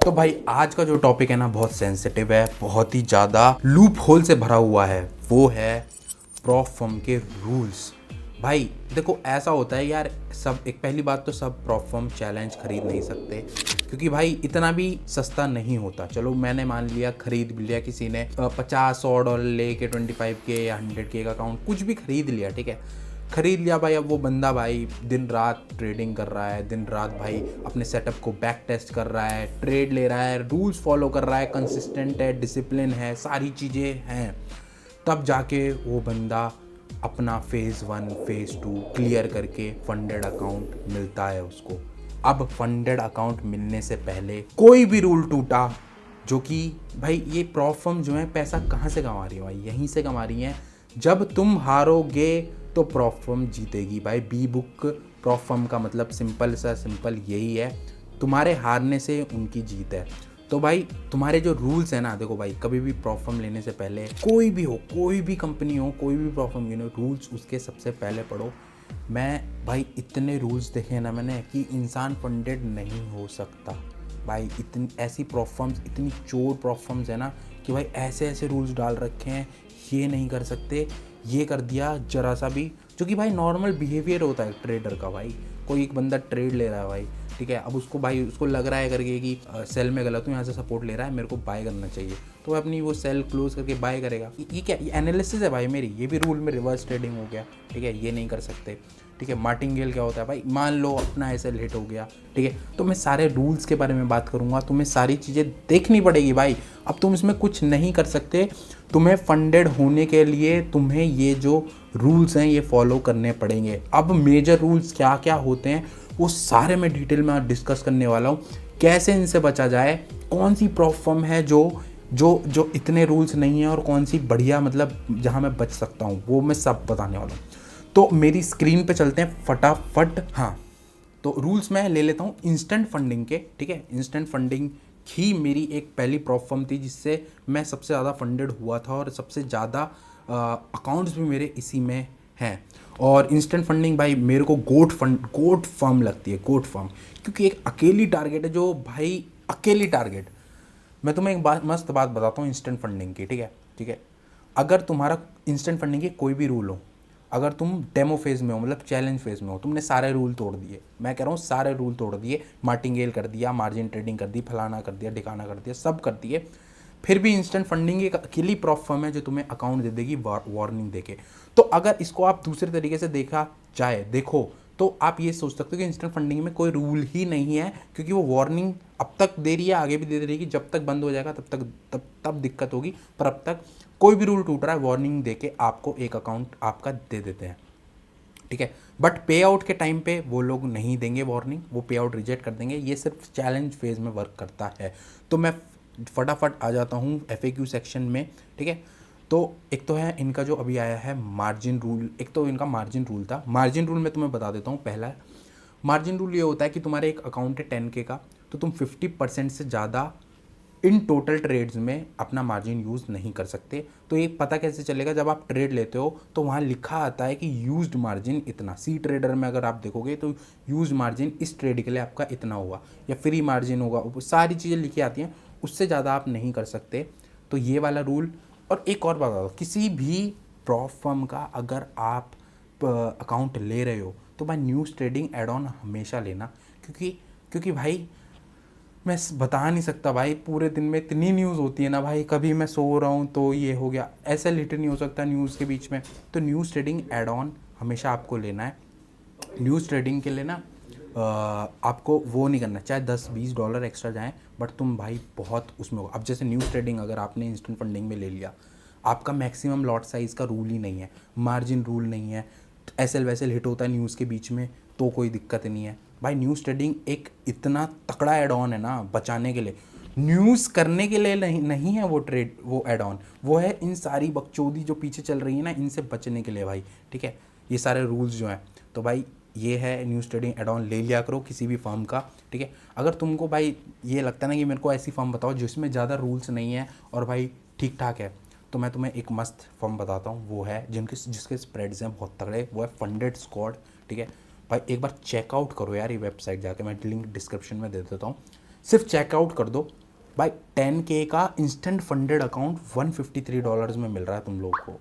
तो भाई आज का जो टॉपिक है ना बहुत सेंसिटिव है, बहुत ही ज़्यादा लूप होल से भरा हुआ है। वो है प्रॉप फर्म के रूल्स। भाई देखो ऐसा होता है यार, सब एक पहली बात तो सब प्रॉप फर्म चैलेंज खरीद नहीं सकते, क्योंकि भाई इतना भी सस्ता नहीं होता। चलो मैंने मान लिया खरीद भी लिया, किसी ने 50-100 डॉलर लेके 25K या 100K का अकाउंट कुछ भी खरीद लिया, ठीक है, खरीद लिया भाई। अब वो बंदा भाई दिन रात ट्रेडिंग कर रहा है, दिन रात भाई अपने सेटअप को बैक टेस्ट कर रहा है, ट्रेड ले रहा है, रूल्स फॉलो कर रहा है, कंसिस्टेंट है, डिसिप्लिन है, सारी चीज़ें हैं, तब जाके वो बंदा अपना फेज़ 1 फेज़ 2 क्लियर करके फंडेड अकाउंट मिलता है उसको। अब फंडेड अकाउंट मिलने से पहले कोई भी रूल टूटा, जो कि भाई ये प्रॉप फर्म जो है पैसा कहाँ से कमा रही है भाई, यहीं से कमा रही हैं। जब तुम हारोगे तो प्रॉप फर्म जीतेगी भाई। बी बुक प्रॉप फर्म का मतलब सिंपल यही है, तुम्हारे हारने से उनकी जीत है। तो भाई तुम्हारे जो रूल्स है ना, देखो भाई कभी भी प्रॉप फर्म लेने से पहले, कोई भी हो, कोई भी कंपनी हो, कोई भी प्रॉप फर्म यूनो, रूल्स उसके सबसे पहले पढ़ो। मैं भाई इतने रूल्स देखे ना मैंने कि इंसान फंडेड नहीं हो सकता भाई। इतनी ऐसी प्रॉप फर्म्स, इतनी चोर प्रॉप फर्म्स है ना कि भाई ऐसे ऐसे रूल्स डाल रखे हैं, ये नहीं कर सकते, ये कर दिया जरा सा भी, जो कि भाई नॉर्मल बिहेवियर होता है ट्रेडर का। भाई कोई एक बंदा ट्रेड ले रहा है भाई, ठीक है, अब उसको भाई उसको लग रहा है करके कि सेल में गलत हूँ, यहाँ से सपोर्ट ले रहा है, मेरे को बाय करना चाहिए, तो वह अपनी वो सेल क्लोज करके बाय करेगा। ये क्या, ये एनालिसिस है भाई मेरी, ये भी रूल में रिवर्स ट्रेडिंग हो गया, ठीक है, ये नहीं कर सकते, ठीक है। मार्टिंगेल क्या होता है भाई, मान लो अपना ऐसे हिट हो गया, ठीक है, तो मैं सारे रूल्स के बारे में बात करूंगा, तुम्हें सारी चीज़ें देखनी पड़ेगी भाई। अब तुम इसमें कुछ नहीं कर सकते, तुम्हें फंडेड होने के लिए तुम्हें ये जो रूल्स हैं ये फॉलो करने पड़ेंगे। अब मेजर रूल्स क्या क्या होते हैं वो सारे मैं डिटेल में डिस्कस करने वाला हूँ, कैसे इनसे बचा जाए, कौन सी प्रॉप फर्म है जो जो जो इतने रूल्स नहीं है, और कौन सी बढ़िया मतलब जहाँ मैं बच सकता हूँ, वो मैं सब बताने वाला हूँ। तो मेरी स्क्रीन पे चलते हैं फटाफट। हाँ, तो रूल्स मैं ले लेता हूँ इंस्टेंट फंडिंग के, ठीक है। इंस्टेंट फंडिंग ही मेरी एक पहली प्रॉप फर्म थी जिससे मैं सबसे ज़्यादा फंडेड हुआ था, और सबसे ज़्यादा अकाउंट्स भी मेरे इसी में हैं। और इंस्टेंट फंडिंग भाई मेरे को गोट फर्म लगती है, गोट फर्म, क्योंकि एक अकेली टारगेट है जो भाई, अकेली टारगेट। मैं तुम्हें एक मस्त बात बताता हूँ इंस्टेंट फंडिंग की, ठीक है, ठीक है। अगर तुम्हारा इंस्टेंट फंडिंग के कोई भी रूल हो, अगर तुम डेमो फेज़ में हो, मतलब चैलेंज फेज़ में हो, तुमने सारे रूल तोड़ दिए, मैं कह रहा हूँ सारे रूल तोड़ दिए, मार्टिंगेल कर दिया, मार्जिन ट्रेडिंग कर दी, फलाना कर दिया, ढिकाना कर दिया, सब कर दिए, फिर भी इंस्टेंट फंडिंग एक अकेली प्रॉप फर्म है जो तुम्हें अकाउंट दे देगी वार्निंग देके। तो अगर इसको आप दूसरे तरीके से देखो तो आप ये सोच सकते हो कि इंस्टेंट फंडिंग में कोई रूल ही नहीं है, क्योंकि वो वार्निंग अब तक दे रही है, आगे भी दे रहेगी, जब तक बंद हो जाएगा तब दिक्कत होगी, पर अब तक कोई भी रूल टूट रहा है वार्निंग देके आपको एक अकाउंट आपका दे देते हैं, ठीक है। बट पे आउट के टाइम पे वो लोग नहीं देंगे वार्निंग, वो पे आउट रिजेक्ट कर देंगे। ये सिर्फ चैलेंज फेज में वर्क करता है। तो मैं फटाफट आ जाता हूँ FAQ सेक्शन में, ठीक है। तो एक तो है इनका जो अभी आया है मार्जिन रूल, एक तो इनका मार्जिन रूल था। मार्जिन रूल मैं तुम्हें बता देता हूँ। पहला मार्जिन रूल ये होता है कि तुम्हारे एक अकाउंट है 10K का, तो तुम 50% से ज़्यादा इन टोटल ट्रेड्स में अपना मार्जिन यूज़ नहीं कर सकते। तो ये पता कैसे चलेगा, जब आप ट्रेड लेते हो तो वहाँ लिखा आता है कि यूज्ड मार्जिन इतना। सी ट्रेडर में अगर आप देखोगे तो यूज्ड मार्जिन इस ट्रेड के लिए आपका इतना होगा, या फ्री मार्जिन होगा, सारी चीज़ें लिखी आती हैं, उससे ज़्यादा आप नहीं कर सकते। तो ये वाला रूल। और एक और बात बताओ, किसी भी प्रॉप फर्म का अगर आप अकाउंट ले रहे हो तो भाई न्यूज़ ट्रेडिंग एड ऑन हमेशा लेना, क्योंकि भाई मैं बता नहीं सकता भाई, पूरे दिन में इतनी न्यूज़ होती है ना भाई, कभी मैं सो रहा हूँ तो ये हो गया, ऐसे लिट नहीं हो सकता न्यूज़ के बीच में। तो न्यूज़ ट्रेडिंग एड ऑन हमेशा आपको लेना है। न्यूज़ ट्रेडिंग के लिए ना आपको वो नहीं करना, चाहे $10-20 एक्स्ट्रा जाएँ, बट तुम भाई बहुत उसमें हो। अब जैसे न्यूज़ ट्रेडिंग अगर आपने इंस्टेंट फंडिंग में ले लिया, आपका मैक्सिमम लॉट साइज़ का रूल ही नहीं है, मार्जिन रूल नहीं है, एसएल वैसेल हिट होता है न्यूज़ के बीच में तो कोई दिक्कत नहीं है भाई। न्यूज़ ट्रेडिंग एक इतना तकड़ा एड ऑन है ना बचाने के लिए, न्यूज़ करने के लिए नहीं है वो ट्रेड, वो एड ऑन, वो है इन सारी बकचोदी जो पीछे चल रही है ना, इनसे बचने के लिए भाई, ठीक है। ये सारे रूल्स जो हैं, तो भाई ये है न्यूज़ ट्रेडिंग एड ऑन ले लिया करो किसी भी फर्म का, ठीक है। अगर तुमको भाई ये लगता है ना कि मेरे को ऐसी फर्म बताओ जिसमें ज़्यादा रूल्स नहीं है और भाई ठीक ठाक है, तो मैं तुम्हें एक मस्त फर्म बताता हूँ, वो है जिसके स्प्रेड्स हैं बहुत तगड़े, वो है फंडेड स्क्वाड, ठीक है। भाई एक बार चेकआउट करो यार ये वेबसाइट जाके, मैं लिंक डिस्क्रिप्शन में दे देता हूँ, सिर्फ चेकआउट कर दो। भाई 10K का इंस्टेंट फंडेड अकाउंट $153 में मिल रहा है तुम लोग को,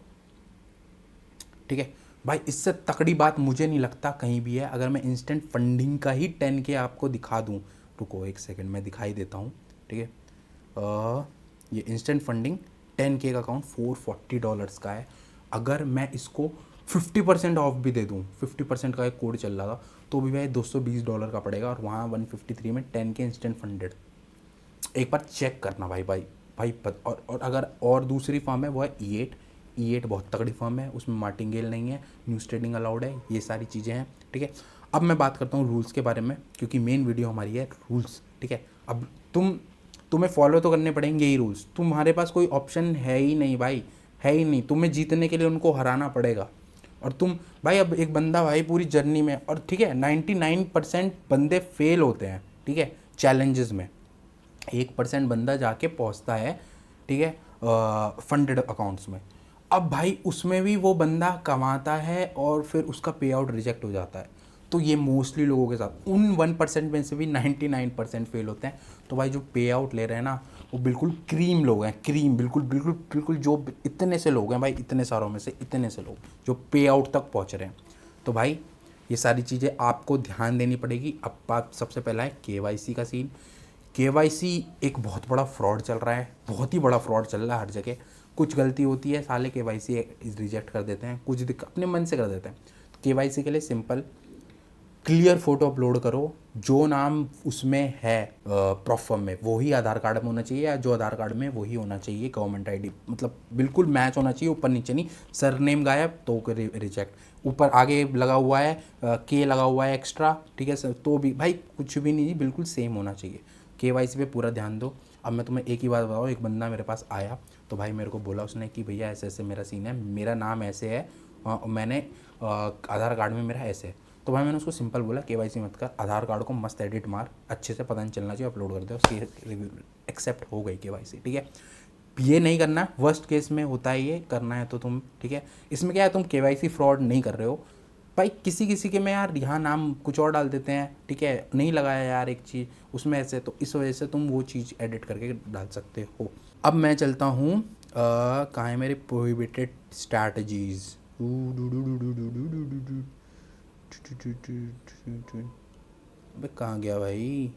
ठीक है भाई। इससे तकड़ी बात मुझे नहीं लगता कहीं भी है। अगर मैं इंस्टेंट फंडिंग का ही 10K आपको दिखा दूँ, रुको एक सेकंड मैं दिखाई देता हूँ, ठीक है। ये इंस्टेंट फंडिंग 10K का अकाउंट $440 का है। अगर मैं इसको 50% ऑफ भी दे दूँ, 50% का एक कोड चल रहा था, तो भी भाई $220 का पड़ेगा, और वहाँ 153 में 10K इंस्टेंट फंडेड। एक बार चेक करना भाई भाई भाई और अगर और दूसरी फॉर्म है वो है E8 बहुत तगड़ी फॉर्म है, उसमें मार्टिंगेल नहीं है, न्यूज़ ट्रेडिंग अलाउड है, ये सारी चीज़ें हैं, ठीक है। अब मैं बात करता हूँ रूल्स के बारे में, क्योंकि मेन वीडियो हमारी है रूल्स, ठीक है। अब तुम्हें फॉलो तो करने पड़ेंगे ही रूल्स, तुम्हारे पास कोई ऑप्शन है ही नहीं भाई, है ही नहीं। तुम्हें जीतने के लिए उनको हराना पड़ेगा। और तुम भाई, अब एक बंदा भाई पूरी जर्नी में, और ठीक है 99% बंदे फेल होते हैं, ठीक है, चैलेंजेस में 1% बंदा जाके पहुंचता है, ठीक है, फंडेड अकाउंट्स में। अब भाई उसमें भी वो बंदा कमाता है और फिर उसका पे आउट रिजेक्ट हो जाता है। तो ये मोस्टली लोगों के साथ, उन 1% में से भी 99% फेल होते हैं। तो भाई जो पे आउट ले रहे हैं ना, वो बिल्कुल क्रीम लोग हैं, क्रीम, बिल्कुल बिल्कुल बिल्कुल, जो इतने से लोग हैं भाई, इतने सारों में से इतने से लोग जो पे आउट तक पहुँच रहे हैं। तो भाई ये सारी चीज़ें आपको ध्यान देनी पड़ेगी। अब बात सबसे पहला है KYC का सीन। KYC एक बहुत बड़ा फ्रॉड चल रहा है, बहुत ही बड़ा फ्रॉड चल रहा है हर जगह। कुछ गलती होती है, साले KYC रिजेक्ट कर देते हैं, कुछ अपने मन से कर देते हैं। KYC के लिए सिंपल क्लियर फोटो अपलोड करो, जो नाम उसमें है प्रॉफर्म में वही आधार कार्ड में होना चाहिए, या जो आधार कार्ड में वही होना चाहिए गवर्नमेंट ID, मतलब बिल्कुल मैच होना चाहिए, ऊपर नीचे नहीं। सरनेम गायब तो रिजेक्ट, ऊपर आगे लगा हुआ है K लगा हुआ है एक्स्ट्रा, ठीक है सर, तो भी भाई कुछ भी नहीं, बिल्कुल सेम होना चाहिए। KYC पे पूरा ध्यान दो। अब मैं तुम्हें एक ही बात बताऊँ, एक बंदा मेरे पास आया, तो भाई मेरे को बोला उसने कि भैया ऐसे ऐसे मेरा सीन है, मेरा नाम ऐसे है, मैंने आधार कार्ड में मेरा ऐसे है। तो भाई मैंने उसको सिंपल बोला KYC मत कर, आधार कार्ड को मस्त एडिट मार, अच्छे से पता नहीं चलना चाहिए, अपलोड कर दे, उसकी एक्सेप्ट हो गई KYC, ठीक है। ये नहीं करना, वर्स्ट केस में होता है ये, करना है तो तुम, ठीक है। इसमें क्या है, तुम KYC फ्रॉड नहीं कर रहे हो भाई। किसी किसी के में यार यहाँ नाम कुछ और डाल देते हैं, ठीक है, नहीं लगाया यार एक चीज़ उसमें ऐसे, तो इस वजह से तुम वो चीज़ एडिट करके डाल सकते हो। अब मैं चलता हूँ, कहाँ है मेरे प्रोहिबिटेड स्ट्रैटेजीज, अबे कहाँ गया भाई,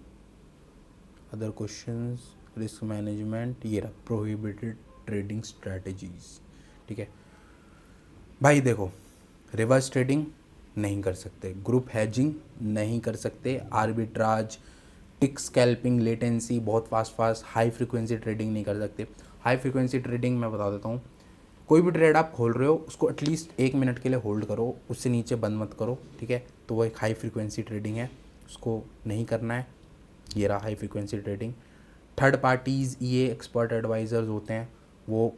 अदर क्वेश्चंस, रिस्क मैनेजमेंट, ये रहा प्रोहिबिटेड ट्रेडिंग स्ट्रैटेजीज, ठीक है भाई। देखो, रिवर्स ट्रेडिंग नहीं कर सकते, ग्रुप हैजिंग नहीं कर सकते, आर्बिट्राज, टिक स्कैल्पिंग, लेटेंसी, बहुत फास्ट हाई फ्रीक्वेंसी ट्रेडिंग नहीं कर सकते। हाई फ्रीक्वेंसी ट्रेडिंग मैं बता देता हूँ, कोई भी ट्रेड आप खोल रहे हो उसको एटलीस्ट 1 मिनट के लिए होल्ड करो, उससे नीचे बंद मत करो, ठीक है। तो वो एक हाई फ्रीक्वेंसी ट्रेडिंग है, उसको नहीं करना है। ये रहा high frequency trading. Third parties, ये एक्सपर्ट एडवाइज़र्स होते हैं, वो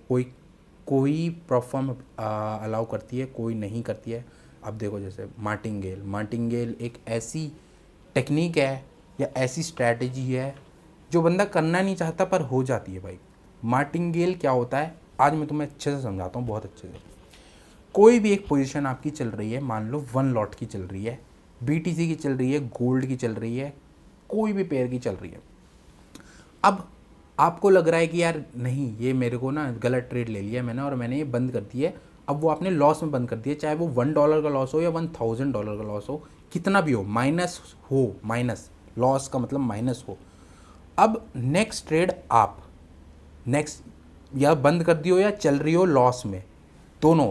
कोई प्रॉफर्म अलाउ करती है, कोई नहीं करती है। अब देखो जैसे मार्टिंगेल एक ऐसी टेक्निक है या ऐसी स्ट्रैटेजी है जो बंदा करना नहीं चाहता पर हो जाती है भाई। मार्टिंगेल क्या होता है, आज मैं तुम्हें अच्छे से समझाता हूँ, बहुत अच्छे से। कोई भी एक पोजीशन आपकी चल रही है, मान लो 1 लॉट की चल रही है, BTC की चल रही है, गोल्ड की चल रही है, कोई भी पेयर की चल रही है। अब आपको लग रहा है कि यार नहीं, ये मेरे को ना गलत ट्रेड ले लिया मैंने और मैंने ये बंद कर दी है। अब वो आपने लॉस में बंद कर दिया, चाहे वो $1 का लॉस हो या $1000 का लॉस हो, कितना भी हो, माइनस लॉस का मतलब माइनस हो। अब नेक्स्ट ट्रेड आप या बंद कर दी हो या चल रही हो लॉस में, दोनों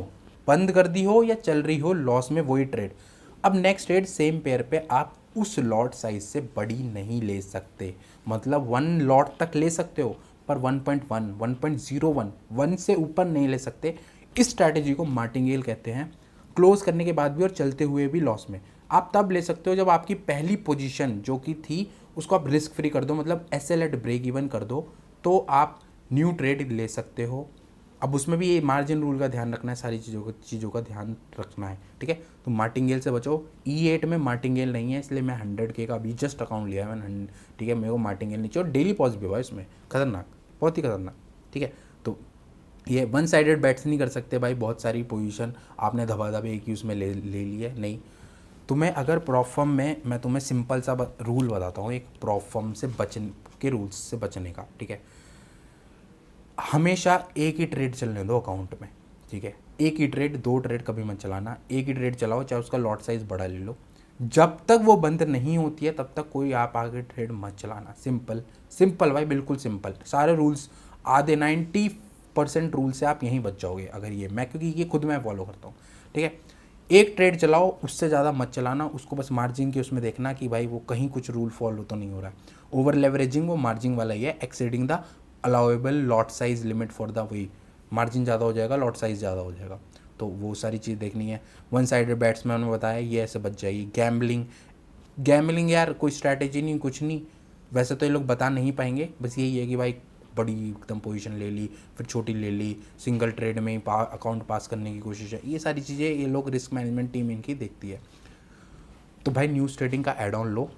बंद कर दी हो या चल रही हो लॉस में, वही ट्रेड। अब नेक्स्ट ट्रेड सेम पेयर पे आप उस लॉट साइज से बड़ी नहीं ले सकते, मतलब 1 लॉट तक ले सकते हो पर 1.1, 1.01, 1 से ऊपर नहीं ले सकते। इस स्ट्रैटेजी को मार्टिंगेल कहते हैं। क्लोज करने के बाद भी और चलते हुए भी लॉस में आप तब ले सकते हो जब आपकी पहली पोजीशन जो कि थी उसको आप रिस्क फ्री कर दो, मतलब SL एट ब्रेक इवन कर दो, तो आप न्यू ट्रेड ले सकते हो। अब उसमें भी ये मार्जिन रूल का ध्यान रखना है, सारी चीज़ों का ध्यान रखना है, ठीक है। तो मार्टिंगेल से बचो। E8 में मार्टिंगेल नहीं है, इसलिए मैं 100K का अभी जस्ट अकाउंट लिया है मैंने, ठीक है। मेरे को मार्टिंगेल नहीं चाहिए, और डेली पॉज भी हुआ इसमें, खतरनाक, बहुत ही खतरनाक, ठीक है। तो ये 1 साइडेड बैट्स नहीं कर सकते भाई, बहुत सारी पोजीशन आपने धबाधब एक ही उसमें ले ली है, नहीं। तुम्हें अगर प्रॉफर्म में, मैं तुम्हें सिंपल सा रूल बताता हूँ, एक प्रॉफर्म से बचने के रूल्स से बचने का, ठीक है। हमेशा एक ही ट्रेड चलने दो अकाउंट में, ठीक है। एक ही ट्रेड, 2 ट्रेड कभी मत चलाना, एक ही ट्रेड चलाओ, चाहे उसका लॉट साइज बड़ा ले लो। जब तक वो बंद नहीं होती है तब तक कोई आप आगे ट्रेड मत चलाना। सिंपल सिंपल भाई, बिल्कुल सिंपल। सारे रूल्स, आधे 90% रूल से आप यहीं बच जाओगे अगर ये मैं, क्योंकि ये खुद मैं फॉलो करता हूँ, ठीक है। एक ट्रेड चलाओ, उससे ज़्यादा मत चलाना, उसको बस मार्जिन के उसमें देखना कि भाई वो कहीं कुछ रूल फॉलो तो नहीं हो रहा है। ओवर लेवरेजिंग वो मार्जिन वाला ही है, exceeding the allowable lot size limit for the वही, मार्जिन ज़्यादा हो जाएगा, लॉट साइज ज़्यादा हो जाएगा, तो वो सारी चीज़ देखनी है। वन साइडेड बैट्स में उन्होंने बताया ये ऐसे बच जाएगी। गैम्बलिंग यार कोई स्ट्रैटेजी नहीं, कुछ नहीं, वैसे तो ये लोग बता नहीं पाएंगे, बस यही है कि भाई बड़ी एकदम पोजीशन ले ली, फिर छोटी ले ली, सिंगल ट्रेड में ही अकाउंट पास करने की कोशिश है, ये सारी चीज़ें ये लोग रिस्क मैनेजमेंट टीम इनकी देखती है। तो भाई न्यूज़ ट्रेडिंग का एड ऑन लो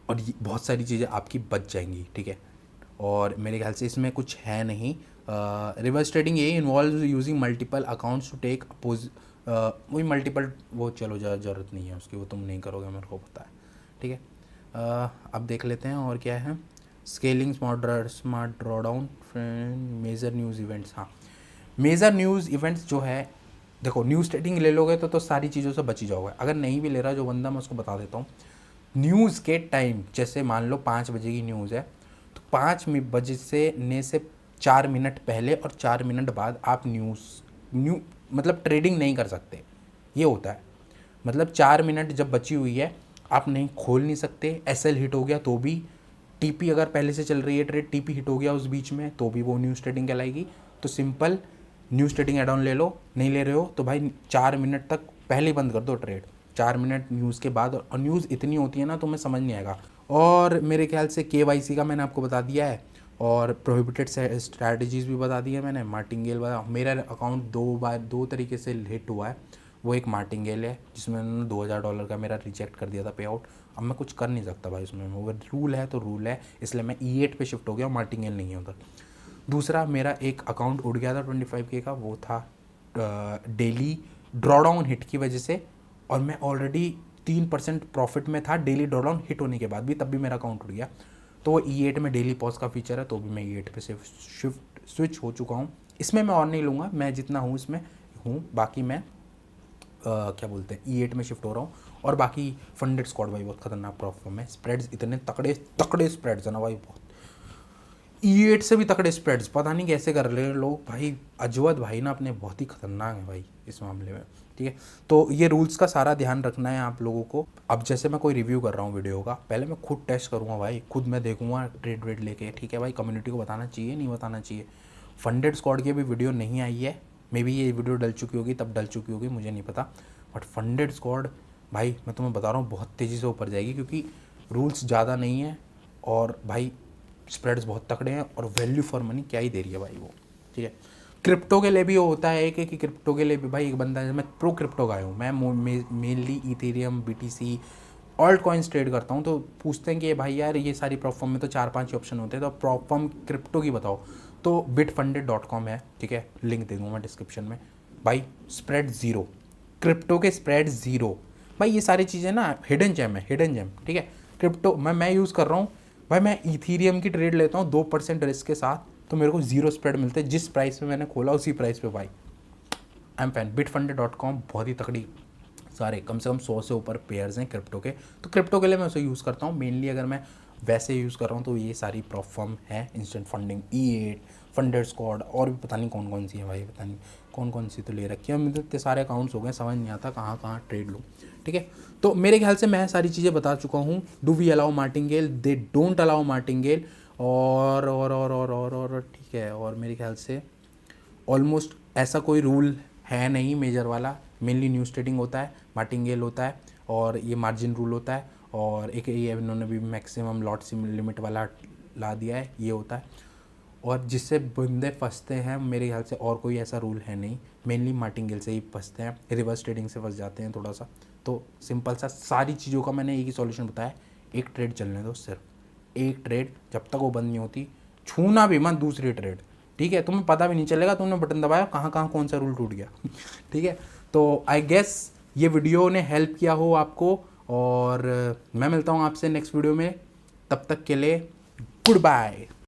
और बहुत सारी चीज़ें आपकी बच जाएंगी, ठीक है। और मेरे ख्याल से इसमें कुछ है नहीं। रिवर्स ट्रेडिंग ये involve using multiple accounts to take oppose, वही मल्टीपल, वो चलो ज़रूरत नहीं है उसकी, वो तुम नहीं करोगे, मेरे को पता है, ठीक है। अब देख लेते हैं और क्या है। Scaling smart drawdown, major news events. हाँ, मेजर न्यूज़ इवेंट्स जो है, देखो न्यूज़ ट्रेडिंग ले लोगे तो सारी चीज़ों से बची जाओगे। अगर नहीं भी ले रहा जो बंदा, मैं उसको बता देता हूँ, न्यूज़ के टाइम, जैसे मान लो 5 बजे की न्यूज़ है, तो 5 बजे से 4 मिनट पहले और 4 मिनट बाद आप मतलब ट्रेडिंग नहीं कर सकते, ये होता है। मतलब 4 मिनट जब बची हुई है आप नहीं खोल नहीं सकते, एसएल हिट हो गया तो भी, टीपी अगर पहले से चल रही है ट्रेड, टीपी हिट हो गया उस बीच में तो भी वो न्यूज़ ट्रेडिंग कहलाएगी। तो simple news trading add on ले लो, नहीं ले रहे हो तो भाई 4 मिनट तक पहले ही बंद कर दो ट्रेड, 4 मिनट न्यूज़ के बाद। और न्यूज़ इतनी होती है ना तो मैं समझ नहीं आएगा। और मेरे ख्याल से KYC का मैंने आपको बता दिया है, और प्रोहिबिटेड स्ट्रैटेजीज़ भी बता दी है मैंने। मार्टिंगेल वाला मेरा अकाउंट 2 तरीके से हिट हुआ है। वो एक मार्टिंगेल है जिसमें उन्होंने $2000 का मेरा रिजेक्ट कर दिया था पे आउट। अब मैं कुछ कर नहीं सकता भाई उसमें, वो रूल है तो रूल है, इसलिए मैं E8 पे शिफ्ट हो गया, मार्टिंगेल नहीं होता। दूसरा मेरा एक अकाउंट उड़ गया था 25K का, वो था डेली ड्रॉडाउन हिट की वजह से, और मैं ऑलरेडी 3% प्रॉफिट में था डेली ड्रॉडाउन हिट होने के बाद भी, तब भी मेरा अकाउंट उड़ गया। तो वो E8 में डेली पॉज का फीचर है, तो भी मैं E8 पे से स्विच हो चुका हूँ। इसमें मैं और नहीं लूँगा, मैं जितना हूँ इसमें हूँ, बाकी मैं क्या बोलते हैं E8 में शिफ्ट हो रहा हूँ। और बाकी फंडेड स्क्वाड भाई बहुत खतरनाक परफॉर्म है, स्प्रेड्स इतने तकड़े स्प्रेड्स है ना भाई, बहुत E8 से भी तकड़े स्प्रेड्स, पता नहीं कैसे कर रहे लोग भाई। अजवद भाई ना अपने बहुत ही खतरनाक है भाई इस मामले में, ठीक है। तो ये रूल्स का सारा ध्यान रखना है आप लोगों को। अब जैसे मैं कोई रिव्यू कर रहा हूँ वीडियो का, पहले मैं खुद टेस्ट करूँगा भाई, खुद मैं देखूँगा ट्रेड वेड लेके, ठीक है भाई। कम्युनिटी को बताना चाहिए, नहीं बताना चाहिए। फंडेड स्क्वाड की अभी वीडियो नहीं आई है, मे बी ये वीडियो डल चुकी होगी, तब डल चुकी होगी, मुझे नहीं पता। बट फंडेड स्क्वाड भाई मैं तुम्हें बता रहा हूँ बहुत तेज़ी से ऊपर जाएगी, क्योंकि रूल्स ज़्यादा नहीं है और भाई स्प्रेड्स बहुत तकड़े हैं, और वैल्यू फॉर मनी क्या ही दे रही है भाई वो, ठीक है। क्रिप्टो के लिए भी होता है कि क्रिप्टो के लिए भी भाई एक बंदा है, मैं प्रो क्रिप्टो का हूँ, मैं mainly Ethereum, BTC, alt coins trade करता हूँ। तो पूछते हैं कि भाई यार ये सारी प्रॉप फर्म में तो 4-5 ही ऑप्शन होते हैं, तो प्रॉप फर्म क्रिप्टो की बताओ, तो bitfunded.com है, ठीक है, लिंक दे दूँगा डिस्क्रिप्शन में। भाई स्प्रेड ज़ीरो, क्रिप्टो के स्प्रेड ज़ीरो भाई, ये सारी चीज़ें ना हिडन जेम है, हिडन जेम, ठीक है। क्रिप्टो मैं यूज़ कर रहा हूँ भाई, मैं इथीरियम की ट्रेड लेता हूँ 2% रिस्क के साथ, तो मेरे को 0 स्प्रेड मिलते हैं, जिस प्राइस पे मैंने खोला उसी प्राइस पे भाई। I am fan. bitfunded.com बहुत ही तकड़ी, सारे कम से कम 100 से ऊपर पेयर्स हैं क्रिप्टो के, तो क्रिप्टो के लिए मैं उसे यूज़ करता हूँ मेनली। अगर मैं वैसे यूज़ कर रहा हूँ तो ये सारी प्रॉप फर्म है, instant funding, E8, funded squad, और भी पता नहीं कौन कौन सी है भाई, पता नहीं कौन कौन सी तो ले रखी है। मुझे इतने सारे अकाउंट्स हो गए, समझ नहीं आता कहाँ कहाँ ट्रेड लूँ, ठीक है। तो मेरे ख्याल से मैं सारी चीज़ें बता चुका हूँ। Do we allow martingale, they don't allow martingale, और ठीक है। और मेरे ख्याल से ऑलमोस्ट ऐसा कोई रूल है नहीं मेजर वाला, मेनली न्यूज़ ट्रेडिंग होता है, मार्टिंगेल होता है, और ये मार्जिन रूल होता है, और एक ये इन्होंने भी मैक्सिमम लॉट लिमिट वाला ला दिया है, ये होता है। और जिससे बंदे फंसते हैं मेरे ख्याल से और कोई ऐसा रूल है नहीं, मेनली मार्टिंगेल से ही फंसते हैं, रिवर्स ट्रेडिंग से फंस जाते हैं थोड़ा सा। तो सिंपल सा सारी चीज़ों का मैंने एक ही सॉल्यूशन बताया, एक ट्रेड चलने दो, सिर्फ एक ट्रेड, जब तक वो बंद नहीं होती छूना भी मत दूसरी ट्रेड, ठीक है। तुम्हें पता भी नहीं चलेगा तुमने बटन दबाया कहाँ कहाँ कौन सा रूल टूट गया ठीक है। तो आई गेस ये वीडियो ने हेल्प किया हो आपको, और मैं मिलता हूँ आपसे नेक्स्ट वीडियो में। तब तक के लिए गुड बाय।